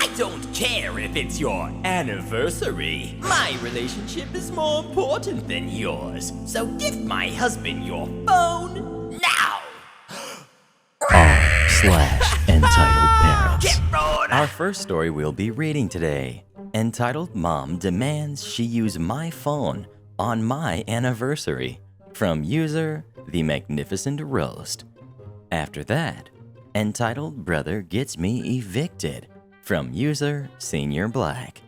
I don't care if it's your anniversary. My relationship is more important than yours. So give my husband your phone now. r/EntitledParents. Get rolling. Our first story we'll be reading today, entitled Mom Demands She Use My Phone on My Anniversary, from user The Magnificent Roast. After that, entitled Brother Gets Me Evicted, from user Senior Black.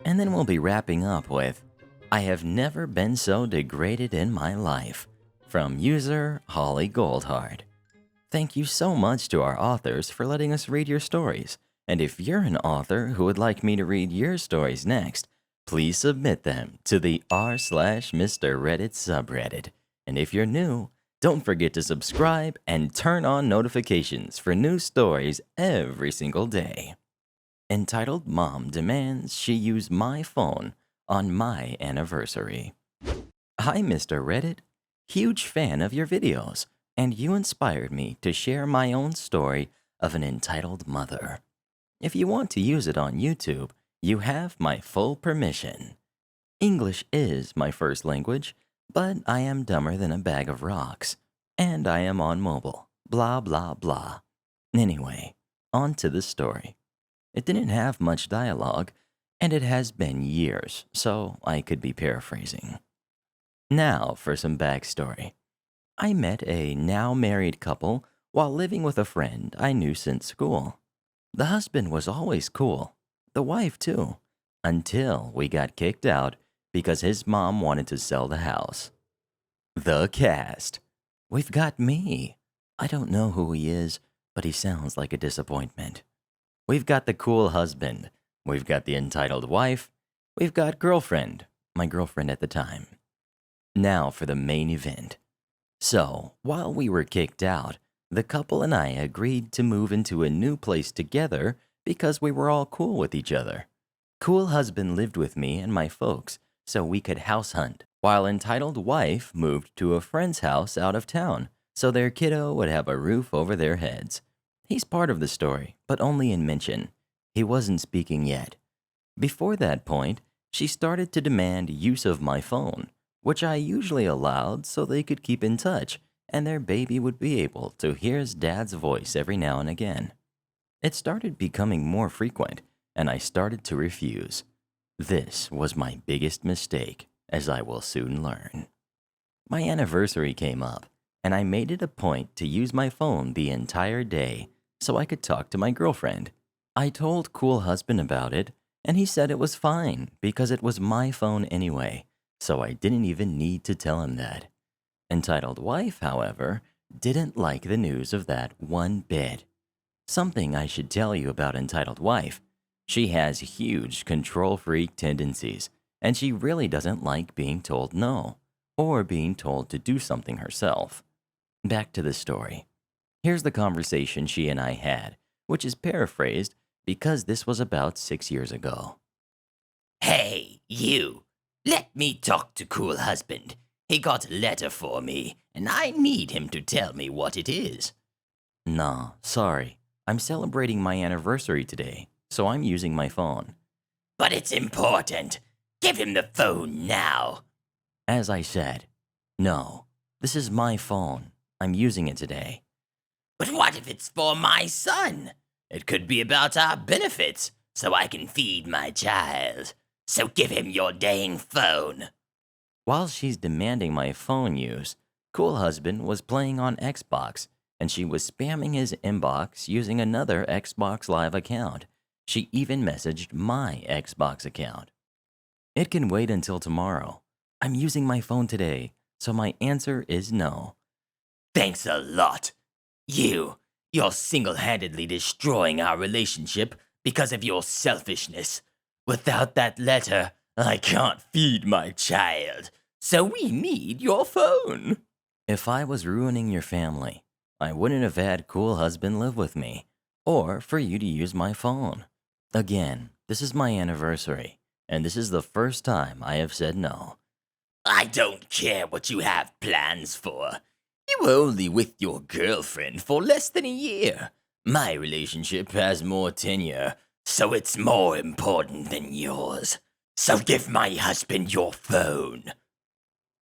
And then we'll be wrapping up with I Have Never Been So Degraded in My Life, from user Holly Goldheart. Thank you so much to our authors for letting us read your stories. And if you're an author who would like me to read your stories next, please submit them to the r/Mr. Reddit subreddit. And if you're new, don't forget to subscribe and turn on notifications for new stories every single day. Entitled Mom Demands She Use My Phone on My Anniversary. Hi, Mr. Reddit. Huge fan of your videos, and you inspired me to share my own story of an entitled mother. If you want to use it on YouTube, you have my full permission. English is my first language, but I am dumber than a bag of rocks, and I am on mobile, blah blah blah. Anyway, on to the story. It didn't have much dialogue, and it has been years, so I could be paraphrasing. Now for some backstory. I met a now married couple while living with a friend I knew since school. The husband was always cool, the wife too, until we got kicked out because his mom wanted to sell the house. The cast. We've got me. I don't know who he is, but he sounds like a disappointment. We've got the cool husband. We've got the entitled wife. We've got girlfriend, my girlfriend at the time. Now for the main event. So, while we were kicked out, the couple and I agreed to move into a new place together because we were all cool with each other. Cool husband lived with me and my folks so we could house hunt, while entitled wife moved to a friend's house out of town so their kiddo would have a roof over their heads. He's part of the story, but only in mention. He wasn't speaking yet. Before that point, she started to demand use of my phone, which I usually allowed so they could keep in touch and their baby would be able to hear his dad's voice every now and again. It started becoming more frequent, and I started to refuse. This was my biggest mistake, as I will soon learn. My anniversary came up, and I made it a point to use my phone the entire day so I could talk to my girlfriend. I told cool husband about it, and he said it was fine because it was my phone anyway, so I didn't even need to tell him that. Entitled wife, however, didn't like the news of that one bit. Something I should tell you about entitled wife. She has huge control freak tendencies, and she really doesn't like being told no, or being told to do something herself. Back to the story. Here's the conversation she and I had, which is paraphrased because this was about 6 years ago. Hey, you. Let me talk to cool husband. He got a letter for me, and I need him to tell me what it is. Nah, sorry. I'm celebrating my anniversary today, so I'm using my phone. But it's important. Give him the phone now. As I said, no, this is my phone. I'm using it today. But what if it's for my son? It could be about our benefits, so I can feed my child. So give him your dang phone. While she's demanding my phone use, cool husband was playing on Xbox, and she was spamming his inbox using another Xbox Live account. She even messaged my Xbox account. It can wait until tomorrow. I'm using my phone today, so my answer is no. Thanks a lot. You're single-handedly destroying our relationship because of your selfishness. Without that letter, I can't feed my child, so we need your phone. If I was ruining your family, I wouldn't have had cool husband live with me, or for you to use my phone. Again, this is my anniversary, and this is the first time I have said no. I don't care what you have plans for. You were only with your girlfriend for less than a year. My relationship has more tenure, so it's more important than yours. So give my husband your phone.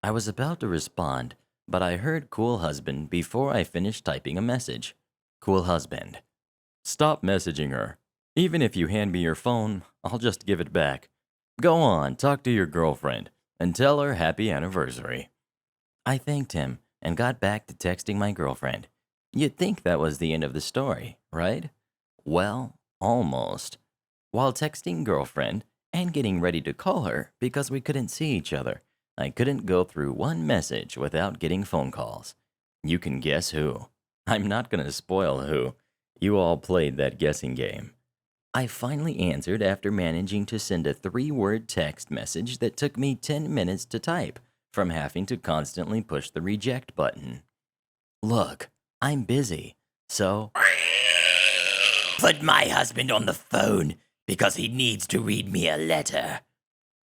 I was about to respond, but I heard Cool Husband before I finished typing a message. Cool Husband. Stop messaging her. Even if you hand me your phone, I'll just give it back. Go on, talk to your girlfriend, and tell her happy anniversary. I thanked him and got back to texting my girlfriend. You'd think that was the end of the story, right? Well, almost. While texting girlfriend and getting ready to call her because we couldn't see each other, I couldn't go through one message without getting phone calls. You can guess who. I'm not gonna spoil who. You all played that guessing game. I finally answered after managing to send a 3-word text message that took me 10 minutes to type from having to constantly push the reject button. Look, I'm busy, so Put my husband on the phone because he needs to read me a letter.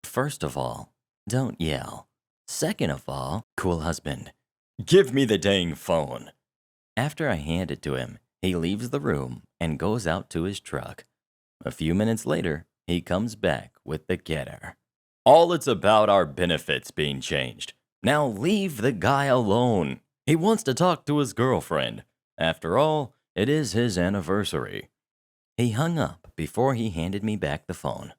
first of all, don't yell. Second of all, Cool Husband, give me the dang phone. After I hand it to him, he leaves the room and goes out to his truck. A few minutes later, he comes back with the getter. All it's about are benefits being changed. Now leave the guy alone. He wants to talk to his girlfriend. After all, it is his anniversary. He hung up before he handed me back the phone.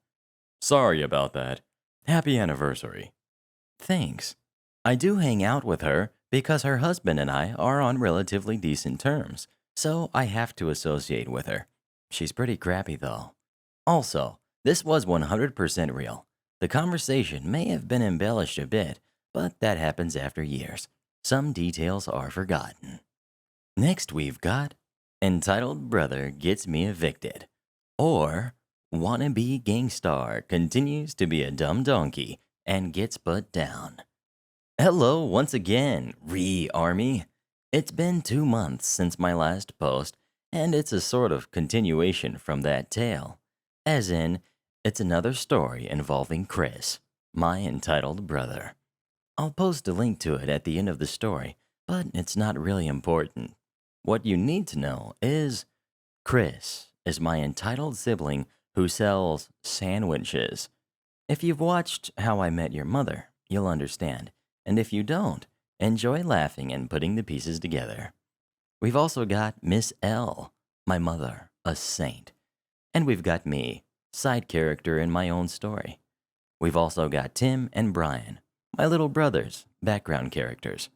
Sorry about that. Happy anniversary. Thanks. I do hang out with her because her husband and I are on relatively decent terms, so I have to associate with her. She's pretty crappy, though. Also, this was 100% real. The conversation may have been embellished a bit, but that happens after years. Some details are forgotten. Next, we've got Entitled Brother Gets Me Evicted, or Wannabe Gangstar Continues to be a Dumb Donkey and Gets Put Down. Hello once again, Army. It's been 2 months since my last post, and it's a sort of continuation from that tale. As in, it's another story involving Chris, my entitled brother. I'll post a link to it at the end of the story, but it's not really important. What you need to know is Chris is my entitled sibling who sells sandwiches. If you've watched How I Met Your Mother, you'll understand. And if you don't, enjoy laughing and putting the pieces together. We've also got Miss L, my mother, a saint. And we've got me, side character in my own story. We've also got Tim and Brian, my little brothers, background characters.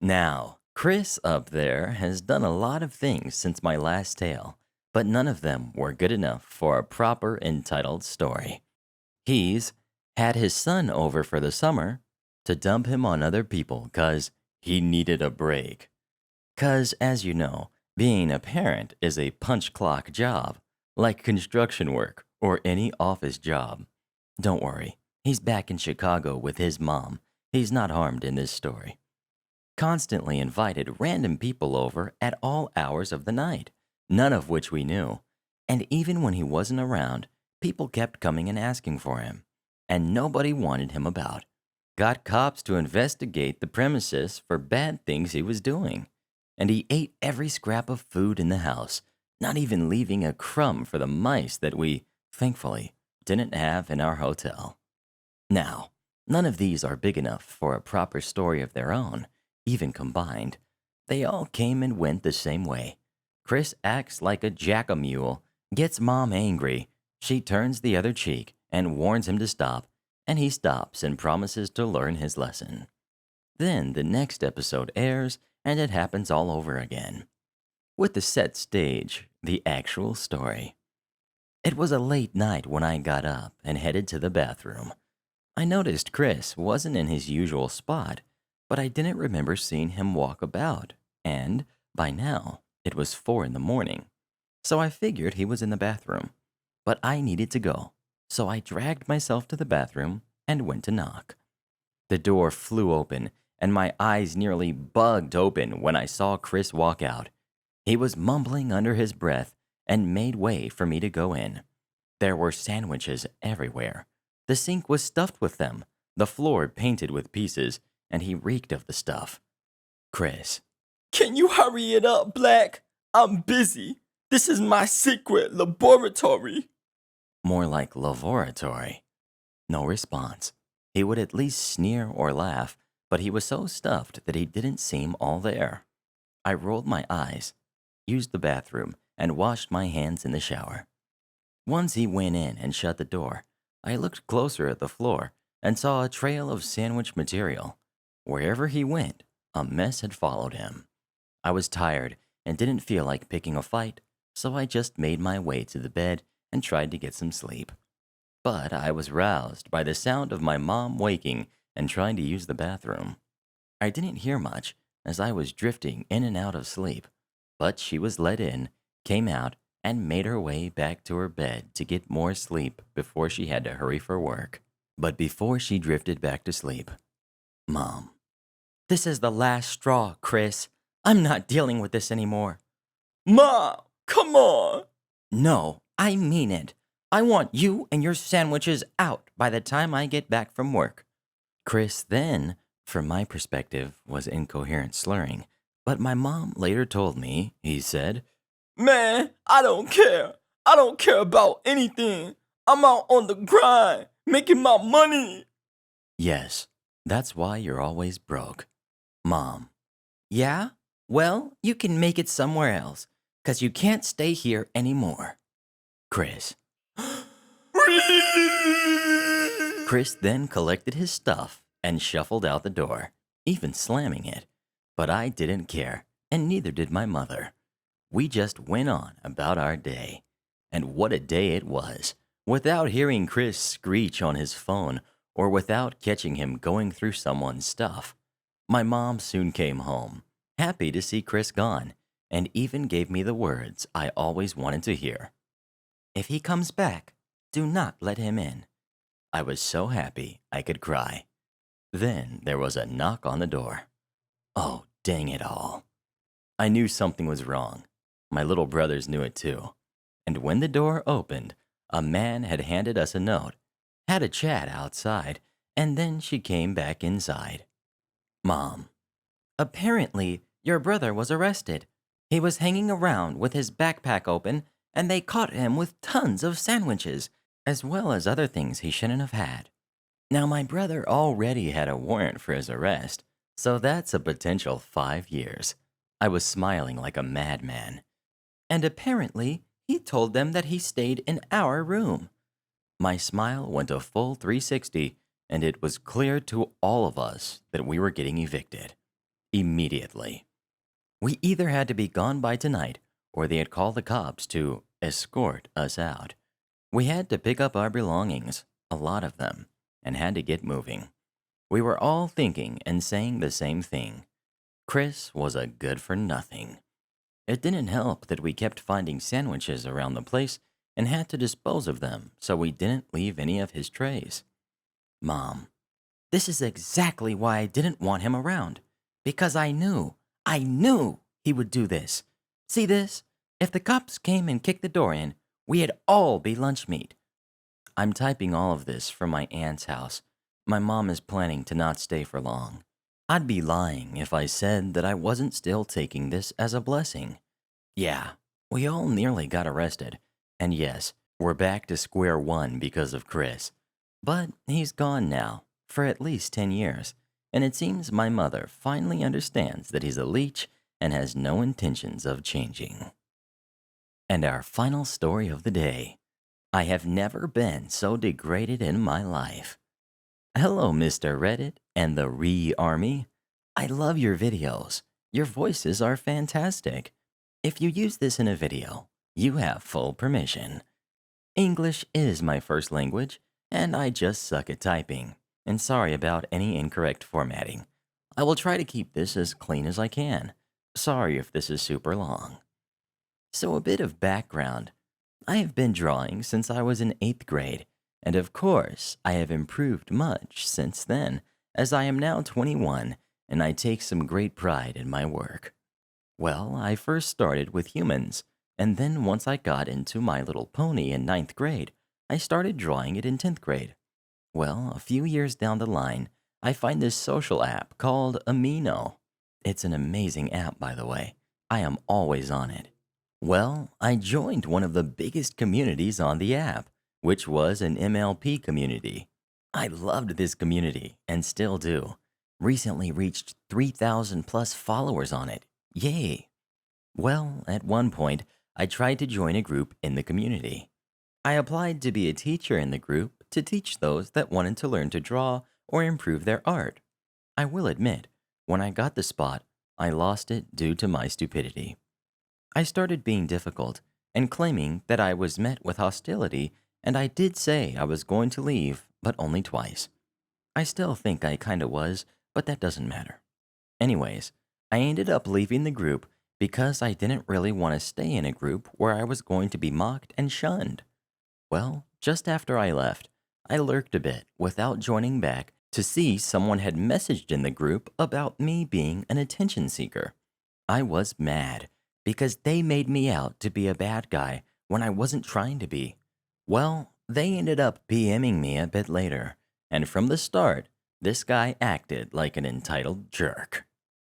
Now, Chris up there has done a lot of things since my last tale, but none of them were good enough for a proper entitled story. He's had his son over for the summer to dump him on other people 'cause he needed a break. 'Cause, as you know, being a parent is a punch clock job, like construction work or any office job. Don't worry, he's back in Chicago with his mom. He's not harmed in this story. Constantly invited random people over at all hours of the night, none of which we knew. And even when he wasn't around, people kept coming and asking for him. And nobody wanted him about. Got cops to investigate the premises for bad things he was doing. And he ate every scrap of food in the house, not even leaving a crumb for the mice that we, thankfully, didn't have in our hotel. Now, none of these are big enough for a proper story of their own, even combined. They all came and went the same way. Chris acts like a jack-a-mule, gets mom angry, she turns the other cheek and warns him to stop, and he stops and promises to learn his lesson. Then the next episode airs, and it happens all over again. With the set stage, the actual story. It was a late night when I got up and headed to the bathroom. I noticed Chris wasn't in his usual spot, but I didn't remember seeing him walk about, and by now, it was 4 in the morning. So I figured he was in the bathroom. But I needed to go, so I dragged myself to the bathroom and went to knock. The door flew open, and my eyes nearly bugged open when I saw Chris walk out. He was mumbling under his breath and made way for me to go in. There were sandwiches everywhere. The sink was stuffed with them, the floor painted with pieces, and he reeked of the stuff. Chris. Can you hurry it up, Black? I'm busy. This is my secret laboratory. More like laboratory. No response. He would at least sneer or laugh, but he was so stuffed that he didn't seem all there. I rolled my eyes, used the bathroom, and washed my hands in the shower. Once he went in and shut the door, I looked closer at the floor and saw a trail of sandwich material. Wherever he went, a mess had followed him. I was tired and didn't feel like picking a fight, so I just made my way to the bed and tried to get some sleep. But I was roused by the sound of my mom waking and trying to use the bathroom. I didn't hear much as I was drifting in and out of sleep, but she was let in, came out, and made her way back to her bed to get more sleep before she had to hurry for work. But before she drifted back to sleep, Mom, this is the last straw, Chris. I'm not dealing with this anymore. Ma, come on. No, I mean it. I want you and your sandwiches out by the time I get back from work. Chris then, from my perspective, was incoherent slurring, but my mom later told me, he said, Man, I don't care. I don't care about anything. I'm out on the grind, making my money. Yes, that's why you're always broke. Mom. Yeah? Well, you can make it somewhere else, 'cause you can't stay here anymore. Chris. Chris then collected his stuff and shuffled out the door, even slamming it. But I didn't care, and neither did my mother. We just went on about our day. And what a day it was, without hearing Chris screech on his phone or without catching him going through someone's stuff. My mom soon came home, happy to see Chris gone, and even gave me the words I always wanted to hear. If he comes back, do not let him in. I was so happy I could cry. Then there was a knock on the door. Oh, dang it all. I knew something was wrong. My little brothers knew it too. And when the door opened, a man had handed us a note, had a chat outside, and then she came back inside. Mom, apparently your brother was arrested. He was hanging around with his backpack open, and they caught him with tons of sandwiches, as well as other things he shouldn't have had. Now, my brother already had a warrant for his arrest, so that's a potential 5 years. I was smiling like a madman. And apparently, he told them that he stayed in our room. My smile went a full 360, and it was clear to all of us that we were getting evicted. Immediately. We either had to be gone by tonight, or they had called the cops to escort us out. We had to pick up our belongings, a lot of them, and had to get moving. We were all thinking and saying the same thing. Chris was a good for nothing. It didn't help that we kept finding sandwiches around the place and had to dispose of them so we didn't leave any of his trays. Mom, this is exactly why I didn't want him around. Because I knew he would do this. See this? If the cops came and kicked the door in, we'd all be lunch meat. I'm typing all of this from my aunt's house. My mom is planning to not stay for long. I'd be lying if I said that I wasn't still taking this as a blessing. Yeah, we all nearly got arrested. And yes, we're back to square one because of Chris. But he's gone now, for at least 10 years. And it seems my mother finally understands that he's a leech and has no intentions of changing. And our final story of the day. I have never been so degraded in my life. Hello, Mr. Reddit and the Re-Army. I love your videos. Your voices are fantastic. If you use this in a video, you have full permission. English is my first language, and I just suck at typing. And sorry about any incorrect formatting. I will try to keep this as clean as I can. Sorry if this is super long. So a bit of background. I have been drawing since I was in 8th grade, and of course, I have improved much since then, as I am now 21, and I take some great pride in my work. Well, I first started with humans, and then once I got into My Little Pony in 9th grade, I started drawing it in 10th grade. Well, a few years down the line, I find this social app called Amino. It's an amazing app, by the way. I am always on it. Well, I joined one of the biggest communities on the app, which was an MLP community. I loved this community and still do. Recently reached 3,000 plus followers on it. Yay! Well, at one point, I tried to join a group in the community. I applied to be a teacher in the group to teach those that wanted to learn to draw or improve their art. I will admit, when I got the spot, I lost it due to my stupidity. I started being difficult and claiming that I was met with hostility, and I did say I was going to leave, but only twice. I still think I kinda was, but that doesn't matter. Anyways, I ended up leaving the group because I didn't really want to stay in a group where I was going to be mocked and shunned. Well, just after I left, I lurked a bit without joining back to see someone had messaged in the group about me being an attention seeker. I was mad because they made me out to be a bad guy when I wasn't trying to be. Well, they ended up PMing me a bit later, and from the start, this guy acted like an entitled jerk.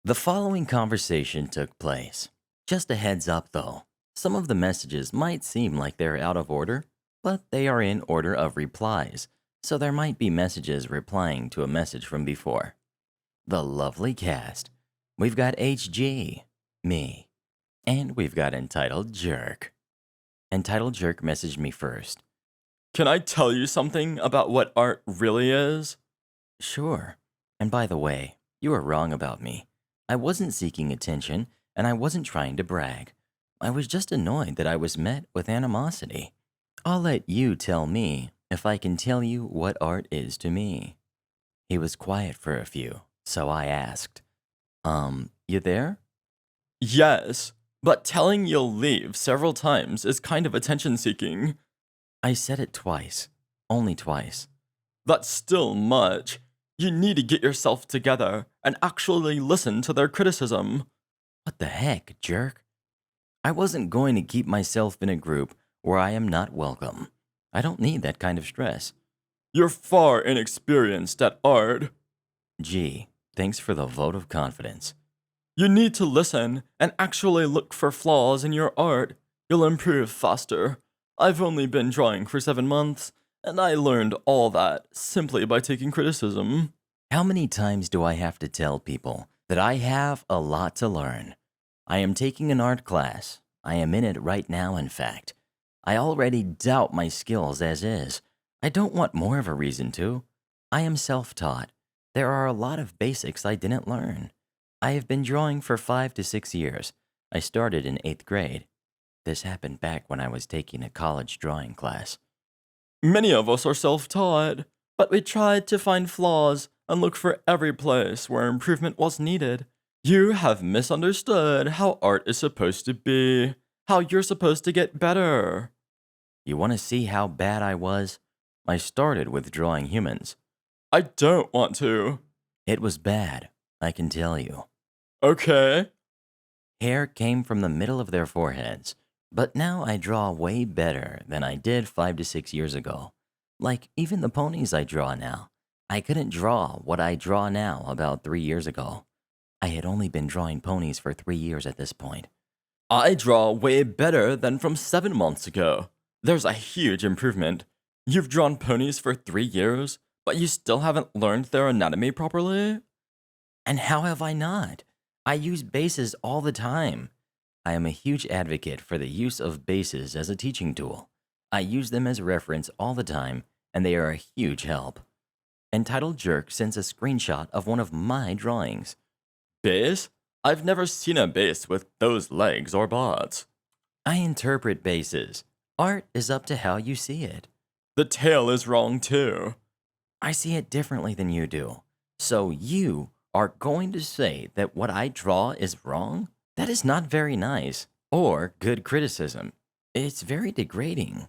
The following conversation took place. Just a heads up though, some of the messages might seem like they're out of order, but they are in order of replies, so there might be messages replying to a message from before. The lovely cast. We've got HG, me, and we've got Entitled Jerk. Entitled Jerk messaged me first. Can I tell you something about what art really is? Sure. And by the way, you were wrong about me. I wasn't seeking attention, and I wasn't trying to brag. I was just annoyed that I was met with animosity. I'll let you tell me if I can tell you what art is to me. He was quiet for a few, so I asked, you there? Yes, but telling you'll leave several times is kind of attention seeking. I said it twice. Only twice. That's still much. You need to get yourself together and actually listen to their criticism. What the heck, jerk? I wasn't going to keep myself in a group where I am not welcome. I don't need that kind of stress. You're far inexperienced at art. Gee, thanks for the vote of confidence. You need to listen and actually look for flaws in your art. You'll improve faster. I've only been drawing for 7 months, and I learned all that simply by taking criticism. How many times do I have to tell people that I have a lot to learn? I am taking an art class. I am in it right now, in fact. I already doubt my skills as is. I don't want more of a reason to. I am self-taught. There are a lot of basics I didn't learn. I have been drawing for 5 to 6 years. I started in 8th grade. This happened back when I was taking a college drawing class. Many of us are self-taught, but we tried to find flaws and look for every place where improvement was needed. You have misunderstood how art is supposed to be, how you're supposed to get better. You want to see how bad I was? I started with drawing humans. I don't want to. It was bad, I can tell you. Okay. Hair came from the middle of their foreheads, but now I draw way better than I did 5 to 6 years ago. Like even the ponies I draw now. I couldn't draw what I draw now about 3 years ago. I had only been drawing ponies for 3 years at this point. I draw way better than from 7 months ago. There's a huge improvement. You've drawn ponies for 3 years, but you still haven't learned their anatomy properly? And how have I not? I use bases all the time. I am a huge advocate for the use of bases as a teaching tool. I use them as reference all the time, and they are a huge help. Entitled Jerk sends a screenshot of one of my drawings. Base? I've never seen a base with those legs or bots. I interpret bases. Art is up to how you see it. The tail is wrong too. I see it differently than you do. So you are going to say that what I draw is wrong? That is not very nice or good criticism. It's very degrading.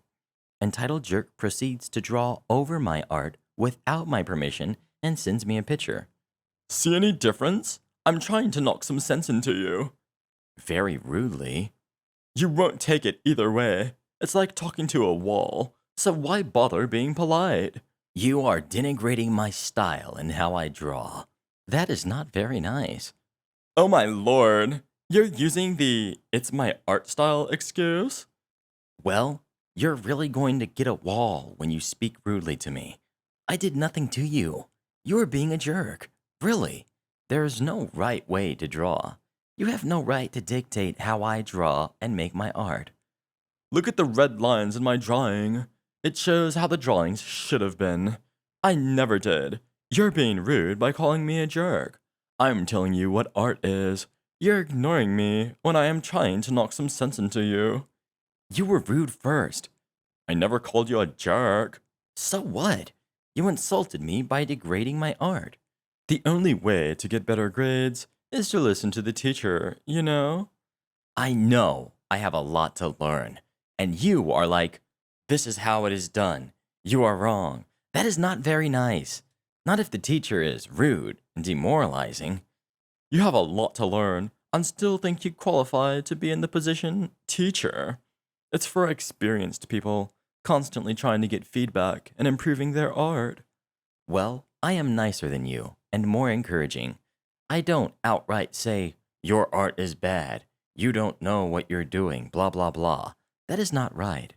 Entitled Jerk proceeds to draw over my art without my permission and sends me a picture. See any difference? I'm trying to knock some sense into you. Very rudely. You won't take it either way. It's like talking to a wall, so why bother being polite? You are denigrating my style and how I draw. That is not very nice. Oh my lord, you're using the "it's my art style" excuse? Well, You're really going to get a wall when you speak rudely to me. I did nothing to you. You're being a jerk. Really. There's no right way to draw. You have no right to dictate how I draw and make my art. Look at the red lines in my drawing. It shows how the drawings should have been. I never did. You're being rude by calling me a jerk. I'm telling you what art is. You're ignoring me when I am trying to knock some sense into you. You were rude first. I never called you a jerk. So what? You insulted me by degrading my art. The only way to get better grades is to listen to the teacher, you know? I know I have a lot to learn. And you are like, this is how it is done. You are wrong. That is not very nice. Not if the teacher is rude and demoralizing. You have a lot to learn and still think you qualify to be in the position teacher. It's for experienced people, constantly trying to get feedback and improving their art. Well, I am nicer than you and more encouraging. I don't outright say, your art is bad. You don't know what you're doing, blah, blah, blah. That is not right.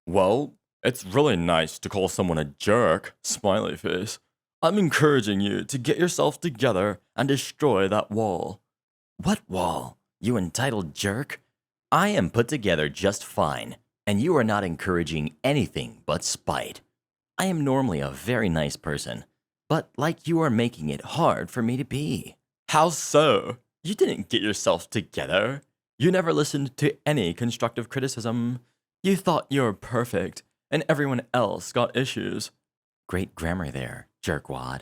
Well, it's really nice to call someone a jerk, smiley face. I'm encouraging you to get yourself together and destroy that wall. What wall? You entitled jerk? I am put together just fine, and you are not encouraging anything but spite. I am normally a very nice person, but like you are making it hard for me to be. How so? You didn't get yourself together. You never listened to any constructive criticism. You thought you were perfect, and everyone else got issues. Great grammar there, jerkwad.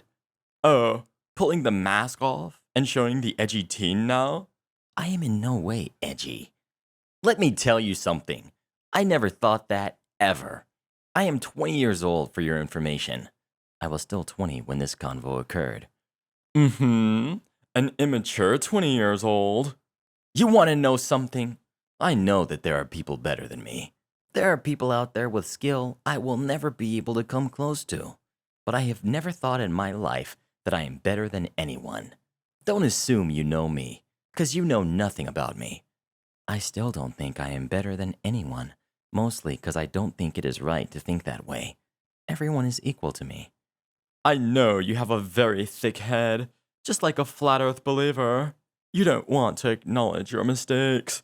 Oh, pulling the mask off and showing the edgy teen now? I am in no way edgy. Let me tell you something. I never thought that, ever. I am 20 years old, for your information. I was still 20 when this convo occurred. An immature 20 years old. You want to know something? I know that there are people better than me. There are people out there with skill I will never be able to come close to. But I have never thought in my life that I am better than anyone. Don't assume you know me, because you know nothing about me. I still don't think I am better than anyone, mostly because I don't think it is right to think that way. Everyone is equal to me. I know you have a very thick head, just like a flat earth believer. You don't want to acknowledge your mistakes.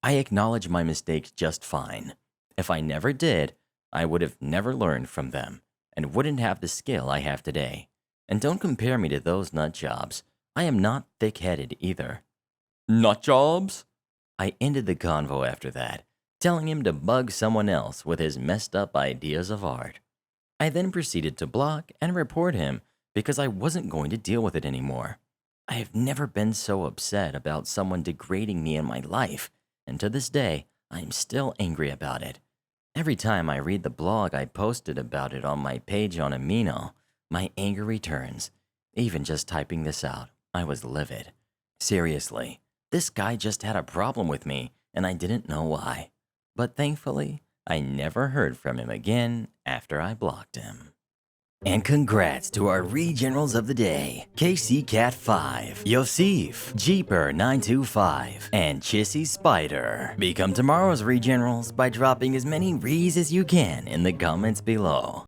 I acknowledge my mistakes just fine. If I never did, I would have never learned from them and wouldn't have the skill I have today. And don't compare me to those nut jobs. I am not thick-headed either. Nut jobs? I ended the convo after that, telling him to bug someone else with his messed up ideas of art. I then proceeded to block and report him because I wasn't going to deal with it anymore. I have never been so upset about someone degrading me in my life, and to this day, I am still angry about it. Every time I read the blog I posted about it on my page on Amino, my anger returns. Even just typing this out, I was livid. Seriously, this guy just had a problem with me, and I didn't know why. But thankfully, I never heard from him again after I blocked him. And congrats to our Regenerals of the day, KCCat5, Yosef, Jeeper925, and Chissy Spider. Become tomorrow's Regenerals by dropping as many Rees as you can in the comments below.